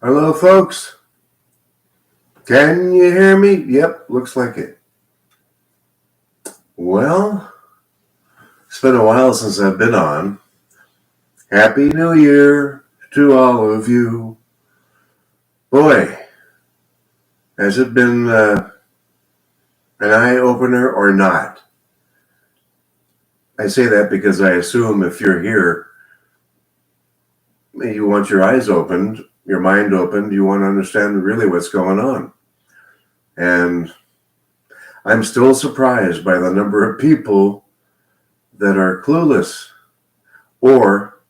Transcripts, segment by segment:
Hello, folks. Can you hear me? Yep, looks like it. Well, it's been a while since I've been on. Happy New Year to all of you. Boy, has it been an eye-opener or not? I say that because I assume if you're here, you want your eyes opened, your mind opened, you want to understand really what's going on. And I'm still surprised by the number of people that are clueless. Or,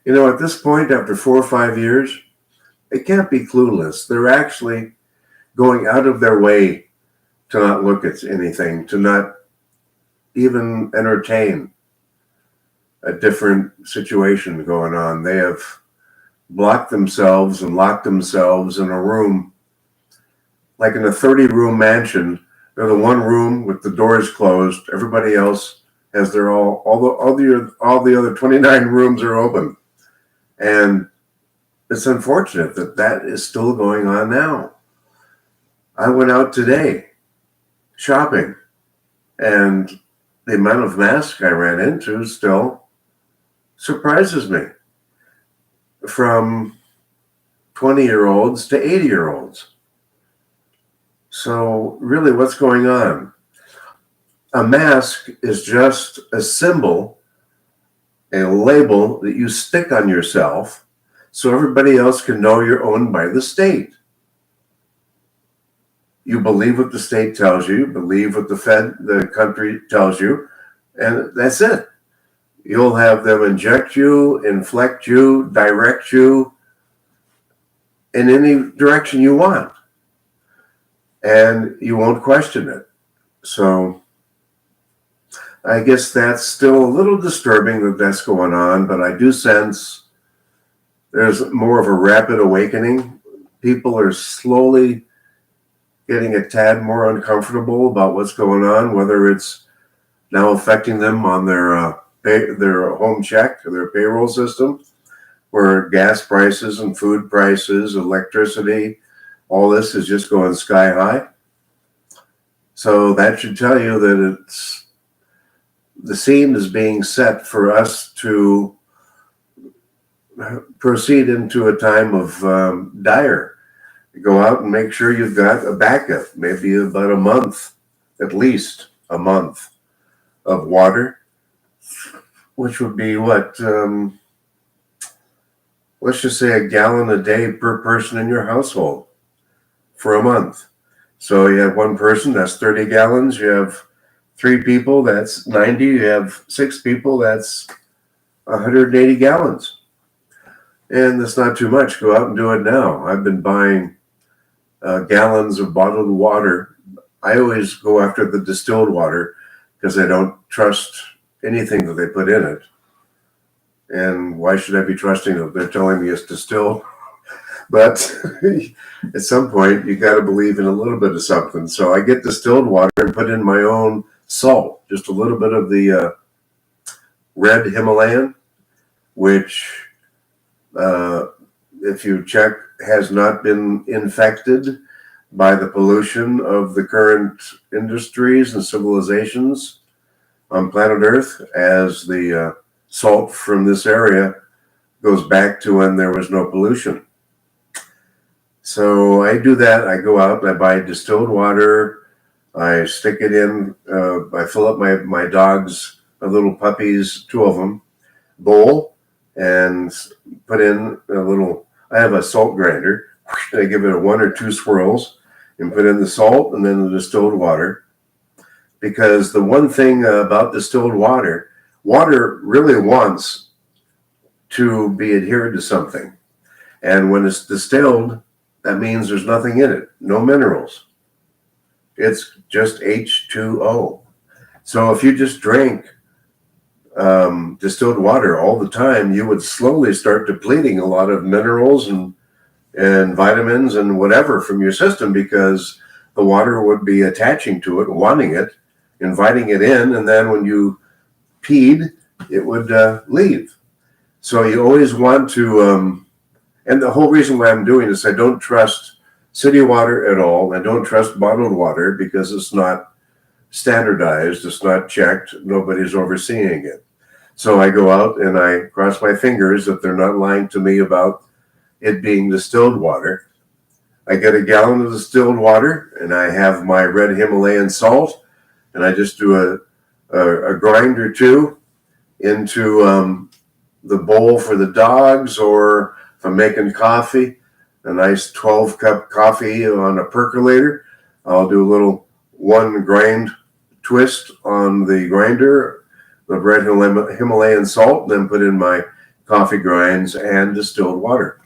at this point, after 4 or 5 years, it can't be clueless. They're actually going out of their way to not look at anything, to not even entertain a different situation going on. They have blocked themselves and locked themselves in a room, like in a 30-room mansion. They're the one room with the doors closed. Everybody else has their all the other 29 rooms are open. And it's unfortunate that is still going on now. I went out today shopping, and the amount of masks I ran into still surprises me. From 20-year-olds to 80-year-olds. So really, what's going on? A mask is just a symbol, a label that you stick on yourself so everybody else can know you're owned by the state. You believe what the state tells you, believe what the country tells you, and that's it. You'll have them inject you, inflect you, direct you in any direction you want. And you won't question it. So I guess that's still a little disturbing that that's going on, but I do sense there's more of a rapid awakening. People are slowly getting a tad more uncomfortable about what's going on, whether it's now affecting them on their home check or their payroll system, where gas prices and food prices, electricity, all this is just going sky high. So that should tell you that the scene is being set for us to proceed into a time of dire. Go out and make sure you've got a backup, maybe about a month, at least a month of water, which would be what, let's just say a gallon a day per person in your household for a month. So you have one person, that's 30 gallons. You have 3 people, that's 90. You have 6 people, that's 180 gallons. And that's not too much. Go out and do it now. I've been buying gallons of bottled water. I always go after the distilled water because I don't trust anything that they put in it. And why should I be trusting them? They're telling me it's distilled. But at some point, you got to believe in a little bit of something. So I get distilled water and put in my own salt, just a little bit of the red Himalayan, which, if you check, has not been infected by the pollution of the current industries and civilizations on planet Earth, as the salt from this area goes back to when there was no pollution. So I do that. I go out and I buy distilled water. I stick it in. I fill up my dog's little puppies, 2 of them, bowl, and put in a little. I have a salt grinder. I give it 1 or 2 swirls and put in the salt and then the distilled water. Because the one thing about distilled water really wants to be adhered to something. And when it's distilled, that means there's nothing in it, no minerals. It's just H2O. So if you just drank distilled water all the time, you would slowly start depleting a lot of minerals and vitamins and whatever from your system, because the water would be attaching to it, wanting it, inviting it in, and then when you peed, it would leave. So you always want to And the whole reason why I'm doing this, I don't trust city water at all. I don't trust bottled water because it's not standardized, it's not checked, nobody's overseeing it. So I go out and I cross my fingers that they're not lying to me about it being distilled water. I get a gallon of distilled water and I have my red Himalayan salt, and I just do a grind or two into the bowl for the dogs, or if I'm making coffee, a nice 12-cup coffee on a percolator, I'll do a little one grind twist on the grinder, the red Himalayan salt, then put in my coffee grinds and distilled water.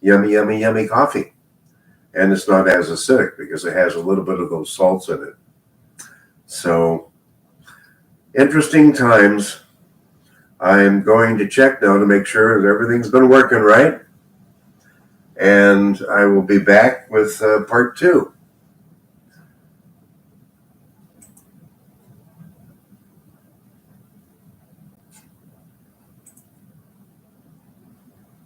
Yummy, yummy, yummy coffee. And it's not as acidic because it has a little bit of those salts in it. So, interesting times. I'm going to check now to make sure that everything's been working right. And I will be back with part 2.